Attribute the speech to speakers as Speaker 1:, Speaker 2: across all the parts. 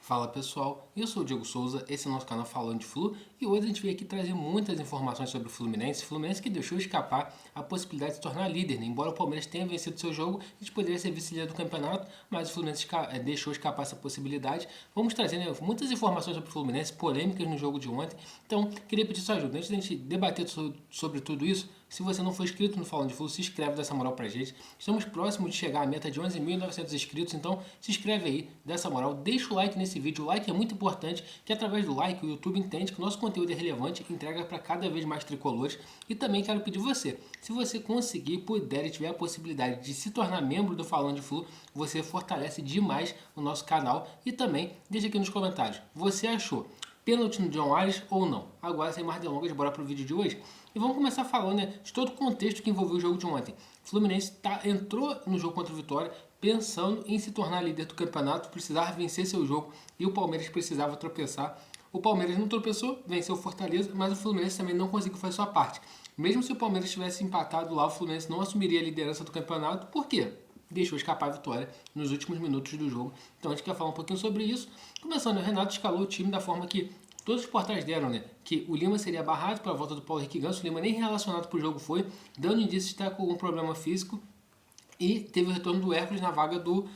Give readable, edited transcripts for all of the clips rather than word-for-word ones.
Speaker 1: Fala pessoal, eu sou o Diego Souza, esse é o nosso canal Falando de Flu e hoje a gente veio aqui trazer muitas informações sobre o Fluminense que deixou escapar a possibilidade de se tornar líder, né? Embora o Palmeiras tenha vencido seu jogo, a gente poderia ser vice-líder do campeonato, mas o Fluminense deixou escapar essa possibilidade. Vamos trazer, né, muitas informações sobre o Fluminense, polêmicas no jogo de ontem, então queria pedir sua ajuda. Antes da gente debater sobre tudo isso, se você não for inscrito no Falando de Flu, se inscreve, dessa moral pra gente. Estamos próximos de chegar à meta de 11.900 inscritos, então se inscreve aí, dessa moral, deixa o like nesse vídeo. O like é muito importante, que através do like o YouTube entende que o nosso conteúdo é relevante e entrega para cada vez mais tricolores. E também quero pedir você, se você conseguir, puder e tiver a possibilidade de se tornar membro do Falando de Flu, você fortalece demais o nosso canal. E também deixa aqui nos comentários, você achou pênalti no John Arias ou não? Agora, sem mais delongas, bora pro vídeo de hoje. E vamos começar falando, né, de todo o contexto que envolveu o jogo de ontem. O Fluminense entrou no jogo contra o Vitória pensando em se tornar líder do campeonato, precisava vencer seu jogo e o Palmeiras precisava tropeçar. O Palmeiras não tropeçou, venceu o Fortaleza, mas o Fluminense também não conseguiu fazer sua parte. Mesmo se o Palmeiras tivesse empatado lá, o Fluminense não assumiria a liderança do campeonato. Por quê? Deixou escapar a vitória nos últimos minutos do jogo. Então a gente quer falar um pouquinho sobre isso. Começando, o Renato escalou o time da forma que todos os portais deram, né? Que o Lima seria barrado pela volta do Paulo Henrique Ganso. O Lima nem relacionado para o jogo foi, dando indício de estar com algum problema físico. E teve o retorno do Hércules na vaga do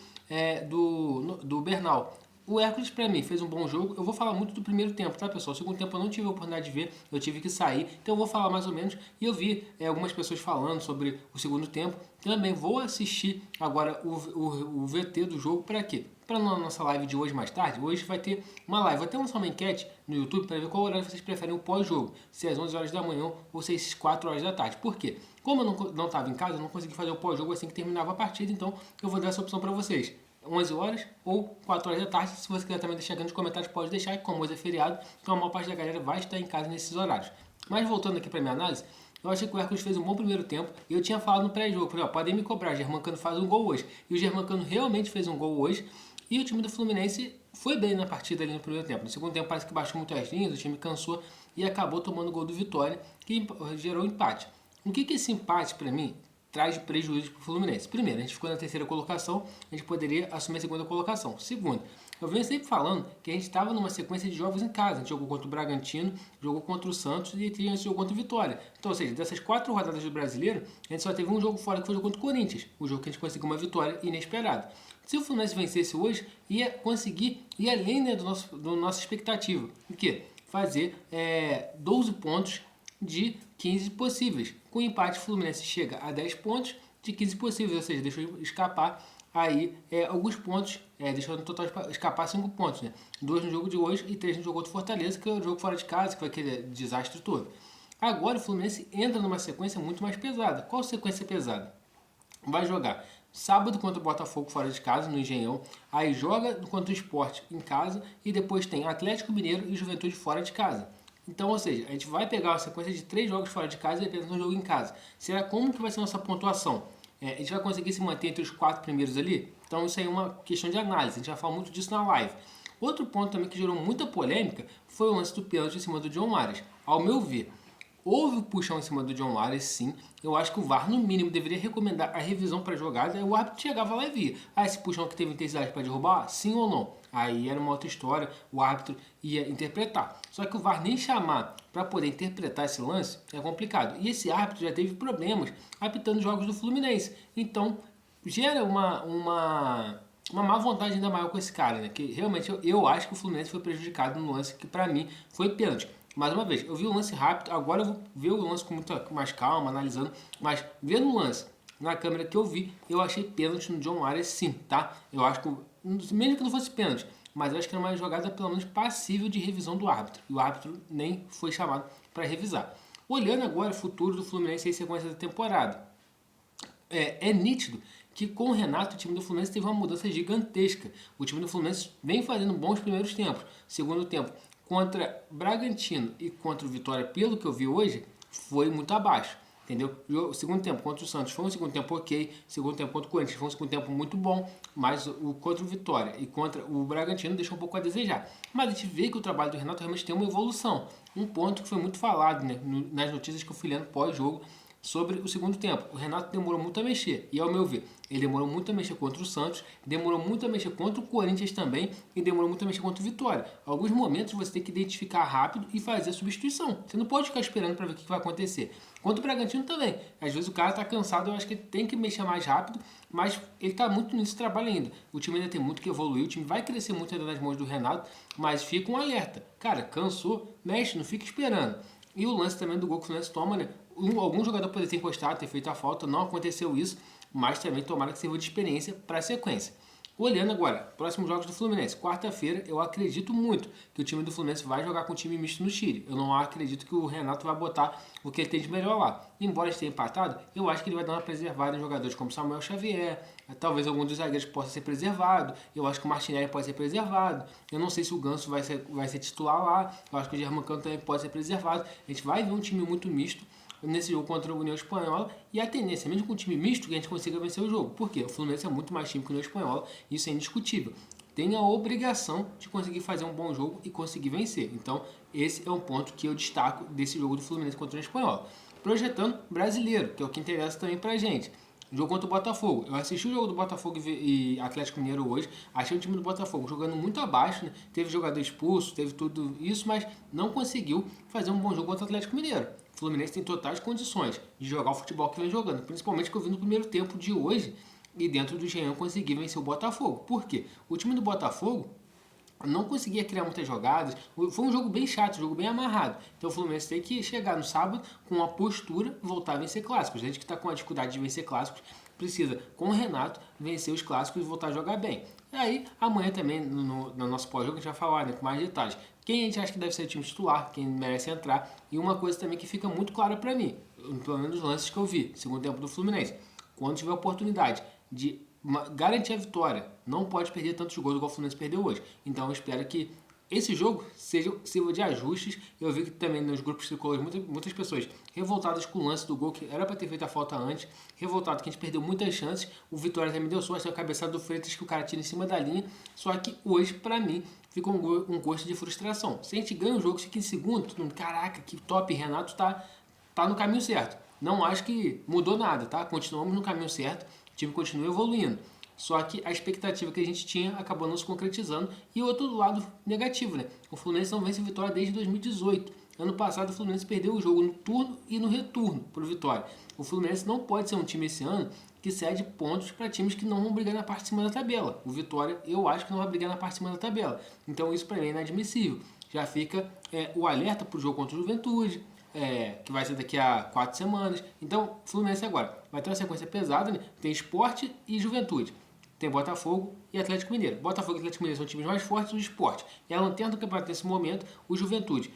Speaker 1: Bernal. O Hércules, pra mim, fez um bom jogo. Eu vou falar muito do primeiro tempo, tá, pessoal? O segundo tempo eu não tive a oportunidade de ver, eu tive que sair. Então eu vou falar mais ou menos. E eu vi algumas pessoas falando sobre o segundo tempo. Também vou assistir agora o VT do jogo. Pra quê? Para na nossa live de hoje mais tarde, hoje vai ter uma live. Vou até lançar uma enquete no YouTube para ver qual horário vocês preferem o pós-jogo. Se é às 11 horas da manhã ou se é às 4 horas da tarde. Por quê? Como eu não estava em casa, eu não consegui fazer o pós-jogo assim que terminava a partida. Então eu vou dar essa opção para vocês. 11 horas ou 4 horas da tarde. Se você quiser também deixar aqui nos comentários, pode deixar, que como hoje é feriado, então a maior parte da galera vai estar em casa nesses horários. Mas voltando aqui para minha análise, eu achei que o Hércules fez um bom primeiro tempo. E eu tinha falado no pré-jogo, falei, ó, podem me cobrar, o Germancano faz um gol hoje. E o Germancano realmente fez um gol hoje. E o time do Fluminense foi bem na partida ali no primeiro tempo. No segundo tempo parece que baixou muito as linhas, o time cansou e acabou tomando o gol do Vitória, que gerou empate. O que esse empate, para mim, traz de prejuízo para o Fluminense? Primeiro, a gente ficou na terceira colocação, a gente poderia assumir a segunda colocação. Segundo, eu venho sempre falando que a gente estava numa sequência de jogos em casa. A gente jogou contra o Bragantino, jogou contra o Santos e a gente jogou contra o Vitória. Então, ou seja, dessas 4 rodadas do Brasileiro, a gente só teve um jogo fora que foi o jogo contra o Corinthians. O jogo que a gente conseguiu uma vitória inesperada. Se o Fluminense vencesse hoje, ia conseguir ir além, né, do nossa expectativa. O quê? Fazer 12 pontos de 15 possíveis. Com o empate, o Fluminense chega a 10 pontos de 15 possíveis, ou seja, deixou escapar aí alguns pontos, deixou no total escapar 5 pontos, né? 2 no jogo de hoje e 3 no jogo do Fortaleza, que é o jogo fora de casa, que foi aquele desastre todo. Agora o Fluminense entra numa sequência muito mais pesada. Qual sequência pesada? Vai jogar sábado contra o Botafogo fora de casa, no Engenhão. Aí joga contra o Sport em casa. E depois tem Atlético Mineiro e Juventude fora de casa. Então, ou seja, a gente vai pegar uma sequência de 3 jogos fora de casa e apenas um jogo em casa. Será como que vai ser a nossa pontuação? A gente vai conseguir se manter entre os 4 primeiros ali? Então isso aí é uma questão de análise. A gente vai falar muito disso na live. Outro ponto também que gerou muita polêmica foi o lance do pênalti em cima do John Arias. Ao meu ver, houve o puxão em cima do John Arias, sim. Eu acho que o VAR, no mínimo, deveria recomendar a revisão para a jogada. E o árbitro chegava lá e via. Esse puxão que teve intensidade para derrubar, sim ou não? Aí era uma outra história, o árbitro ia interpretar. Só que o VAR nem chamar para poder interpretar esse lance é complicado. E esse árbitro já teve problemas apitando jogos do Fluminense. Então, gera uma má vontade ainda maior com esse cara, né? Que realmente eu acho que o Fluminense foi prejudicado no lance que, para mim, foi pênalti. Mais uma vez, eu vi o lance rápido, agora eu vou ver o lance com muita mais calma, analisando, mas vendo o lance na câmera que eu vi, eu achei pênalti no John Arias, sim, tá? Eu acho que, mesmo que não fosse pênalti, mas eu acho que era uma jogada pelo menos passível de revisão do árbitro, e o árbitro nem foi chamado para revisar. Olhando agora o futuro do Fluminense em sequência da temporada, é nítido que com o Renato o time do Fluminense teve uma mudança gigantesca. O time do Fluminense vem fazendo bons primeiros tempos. Segundo tempo, contra Bragantino e contra o Vitória, pelo que eu vi hoje, foi muito abaixo. Entendeu? O segundo tempo contra o Santos foi um segundo tempo ok, segundo tempo contra o Corinthians foi um segundo tempo muito bom, mas contra o Vitória e contra o Bragantino deixou um pouco a desejar. Mas a gente vê que o trabalho do Renato realmente tem uma evolução. Um ponto que foi muito falado, né, nas notícias que eu fui lendo pós-jogo, sobre o segundo tempo. O Renato demorou muito a mexer, e ao meu ver, ele demorou muito a mexer contra o Santos, demorou muito a mexer contra o Corinthians também, e demorou muito a mexer contra o Vitória. Alguns momentos você tem que identificar rápido e fazer a substituição. Você não pode ficar esperando para ver o que vai acontecer. Quanto o Bragantino também. Às vezes o cara tá cansado, eu acho que ele tem que mexer mais rápido, mas ele tá muito nesse trabalho ainda. O time ainda tem muito que evoluir, o time vai crescer muito ainda nas mãos do Renato, mas fica um alerta. Cara, cansou, mexe, não fica esperando. E o lance também do gol que o Fluminense toma, né? Algum jogador poderia ter encostado, ter feito a falta, não aconteceu isso, mas também tomara que sirva de experiência para a sequência. Olhando agora, próximos jogos do Fluminense. Quarta-feira, eu acredito muito que o time do Fluminense vai jogar com o time misto no Chile. Eu não acredito que o Renato vai botar o que ele tem de melhor lá. Embora esteja empatado, eu acho que ele vai dar uma preservada em jogadores como Samuel Xavier, talvez algum dos zagueiros possa ser preservado. Eu acho que o Martinelli pode ser preservado. Eu não sei se o Ganso vai ser titular lá. Eu acho que o Germancano também pode ser preservado. A gente vai ver um time muito misto nesse jogo contra a União Espanhola, e a tendência, mesmo com um time misto, que a gente consiga vencer o jogo. Por quê? O Fluminense é muito mais time que a União Espanhola, isso é indiscutível. Tem a obrigação de conseguir fazer um bom jogo e conseguir vencer. Então, esse é um ponto que eu destaco desse jogo do Fluminense contra a União Espanhola. Projetando brasileiro, que é o que interessa também pra gente. Jogo contra o Botafogo. Eu assisti o jogo do Botafogo e Atlético Mineiro hoje. Achei o time do Botafogo jogando muito abaixo, né? Teve jogador expulso, teve tudo isso, mas não conseguiu fazer um bom jogo contra o Atlético Mineiro. O Fluminense tem totais condições de jogar o futebol que vem jogando, principalmente que eu vi no primeiro tempo de hoje e dentro do Engenhão conseguir vencer o Botafogo. Por quê? O time do Botafogo não conseguia criar muitas jogadas. Foi um jogo bem chato, um jogo bem amarrado. Então o Fluminense tem que chegar no sábado com uma postura, voltar a vencer clássicos. A gente que está com a dificuldade de vencer clássicos precisa, com o Renato, vencer os clássicos e voltar a jogar bem. E aí, amanhã também, no nosso pós-jogo, a gente vai falar, né, com mais detalhes. Quem a gente acha que deve ser o time titular, quem merece entrar. E uma coisa também que fica muito clara para mim, pelo menos os lances que eu vi, segundo tempo do Fluminense. Quando tiver oportunidade de garantir a vitória, não pode perder tantos gols igual o Fluminense perdeu hoje. Então eu espero que esse jogo sirva de ajustes. Eu vi que também nos grupos tricolores muitas pessoas revoltadas com o lance do gol, que era para ter feito a falta antes, revoltado que a gente perdeu muitas chances. O Vitória também deu sorte, a cabeçada do Freitas que o cara tira em cima da linha. Só que hoje, para mim, fica um gosto de frustração. Se a gente ganha o jogo, fica em segundo, todo mundo, caraca, que top, Renato tá no caminho certo. Não acho que mudou nada, tá? Continuamos no caminho certo, o time continua evoluindo. Só que a expectativa que a gente tinha acabou não se concretizando. E o outro lado negativo, né? O Fluminense não vence a Vitória desde 2018. Ano passado o Fluminense perdeu o jogo no turno e no retorno para o Vitória. O Fluminense não pode ser um time esse ano que cede pontos para times que não vão brigar na parte de cima da tabela. O Vitória, eu acho que não vai brigar na parte de cima da tabela. Então isso para mim é inadmissível. Já fica o alerta para o jogo contra o Juventude, que vai ser daqui a 4 semanas. Então, Fluminense agora vai ter uma sequência pesada, né? Tem Sport e Juventude. Tem Botafogo e Atlético Mineiro. Botafogo e Atlético Mineiro são times mais fortes do esporte. E a lanterna do campeonato nesse momento, o Juventude.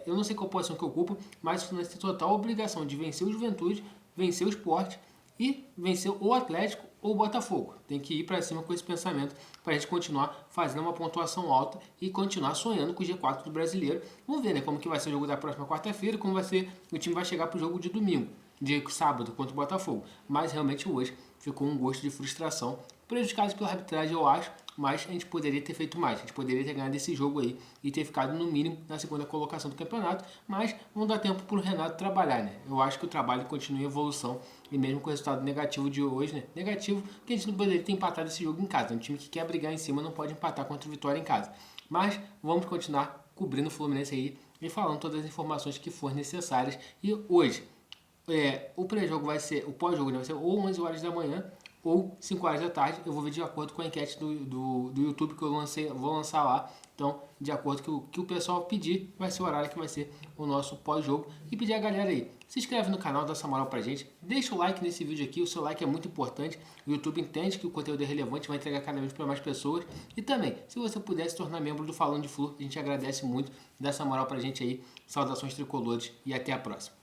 Speaker 1: Eu não sei qual posição que ocupa, mas o Fluminense tem total obrigação de vencer o Juventude, vencer o esporte e vencer o Atlético ou o Botafogo. Tem que ir para cima com esse pensamento para a gente continuar fazendo uma pontuação alta e continuar sonhando com o G4 do Brasileiro. Vamos ver, né, como que vai ser o jogo da próxima quarta-feira, como vai ser, o time vai chegar para o jogo de domingo, de sábado contra o Botafogo. Mas realmente hoje ficou um gosto de frustração, prejudicados pela arbitragem, eu acho, mas a gente poderia ter feito mais, a gente poderia ter ganhado esse jogo aí e ter ficado no mínimo na segunda colocação do campeonato, mas não dá tempo para o Renato trabalhar, né? Eu acho que o trabalho continua em evolução e mesmo com o resultado negativo de hoje, né? Negativo, porque a gente não poderia ter empatado esse jogo em casa, um time que quer brigar em cima não pode empatar contra o Vitória em casa. Mas vamos continuar cobrindo o Fluminense aí e falando todas as informações que forem necessárias. E hoje, o pré-jogo vai ser, o pós-jogo, né, vai ser ou 11 horas da manhã ou 5 horas da tarde. Eu vou ver de acordo com a enquete do YouTube que eu vou lançar lá. Então, de acordo com o que o pessoal pedir, vai ser o horário que vai ser o nosso pós-jogo. E pedir a galera aí, se inscreve no canal, dá essa moral pra gente. Deixa o like nesse vídeo aqui, o seu like é muito importante. O YouTube entende que o conteúdo é relevante, vai entregar cada vez para mais pessoas. E também, se você puder se tornar membro do Falando de Flu, a gente agradece muito. Dá essa moral pra gente aí. Saudações tricolores e até a próxima.